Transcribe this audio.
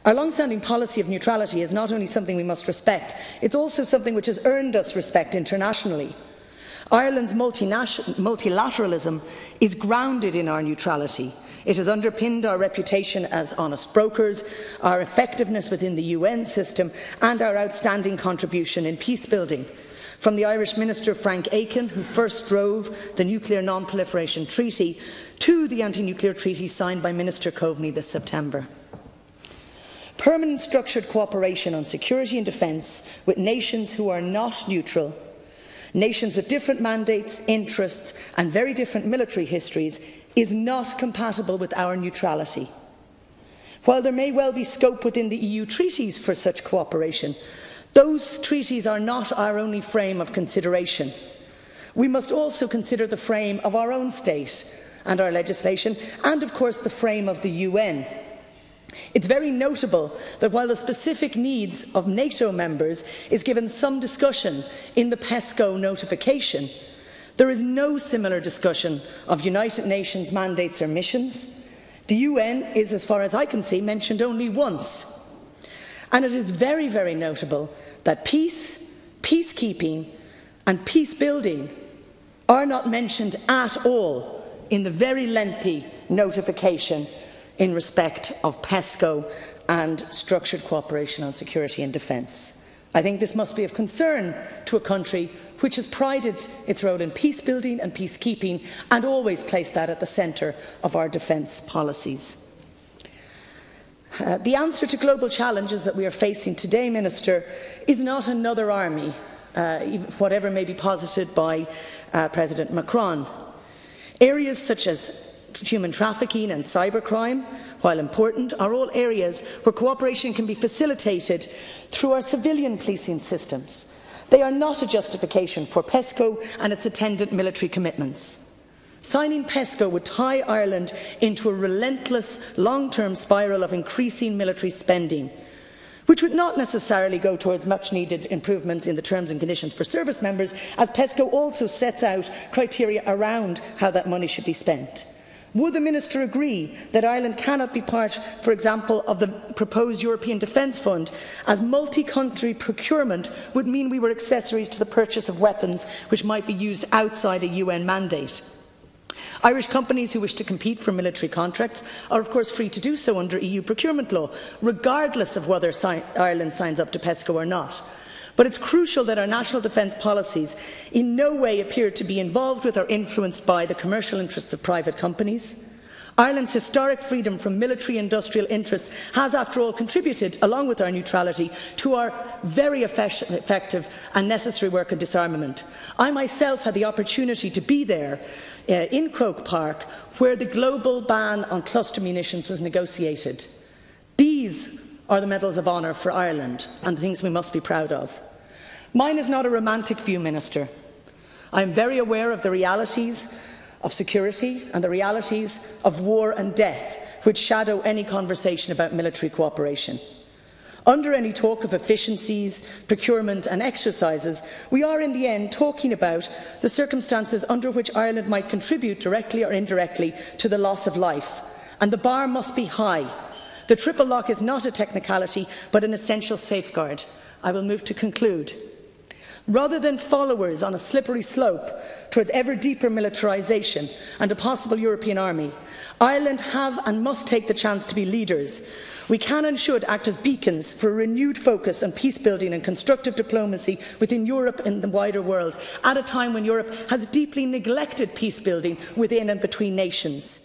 Our long-standing policy of neutrality is not only something we must respect, it's also something which has earned us respect internationally. Ireland's multilateralism is grounded in our neutrality. It has underpinned our reputation as honest brokers, our effectiveness within the UN system, and our outstanding contribution in peace building. From the Irish Minister Frank Aiken, who first drove the Nuclear Non-Proliferation Treaty, to the anti-nuclear treaty signed by Minister Coveney this September. Permanent structured cooperation on security and defence with nations who are not neutral, nations with different mandates, interests and very different military histories, is not compatible with our neutrality. While there may well be scope within the EU treaties for such cooperation, those treaties are not our only frame of consideration. We must also consider the frame of our own state and our legislation, and of course the frame of the UN. It's very notable that while the specific needs of NATO members is given some discussion in the PESCO notification, there is no similar discussion of United Nations mandates or missions. The UN is, as far as I can see, mentioned only once. And it is very, very notable that peace, peacekeeping and peace building are not mentioned at all in the very lengthy notification in respect of PESCO and structured cooperation on security and defence. I think this must be of concern to a country which has prided its role in peace building and peacekeeping and always placed that at the centre of our defence policies. The answer to global challenges that we are facing today, Minister, is not another army, whatever may be posited by President Macron. Areas such as human trafficking and cybercrime, while important, are all areas where cooperation can be facilitated through our civilian policing systems. They are not a justification for PESCO and its attendant military commitments. Signing PESCO would tie Ireland into a relentless, long-term spiral of increasing military spending, which would not necessarily go towards much-needed improvements in the terms and conditions for service members, as PESCO also sets out criteria around how that money should be spent. Would the Minister agree that Ireland cannot be part, for example, of the proposed European Defence Fund, as multi-country procurement would mean we were accessories to the purchase of weapons which might be used outside a UN mandate? Irish companies who wish to compete for military contracts are of course free to do so under EU procurement law, regardless of whether Ireland signs up to PESCO or not. But it's crucial that our national defence policies in no way appear to be involved with or influenced by the commercial interests of private companies. Ireland's historic freedom from military industrial interests has, after all, contributed, along with our neutrality, to our very effective and necessary work in disarmament. I myself had the opportunity to be there in Croke Park, where the global ban on cluster munitions was negotiated. These are the medals of honour for Ireland and the things we must be proud of. Mine is not a romantic view, Minister. I am very aware of the realities of security and the realities of war and death which shadow any conversation about military cooperation. Under any talk of efficiencies, procurement and exercises, we are in the end talking about the circumstances under which Ireland might contribute directly or indirectly to the loss of life, and the bar must be high. The triple lock is not a technicality but an essential safeguard. I will move to conclude. Rather than followers on a slippery slope towards ever deeper militarisation and a possible European army, Ireland have and must take the chance to be leaders. We can and should act as beacons for a renewed focus on peace building and constructive diplomacy within Europe and the wider world, at a time when Europe has deeply neglected peace building within and between nations.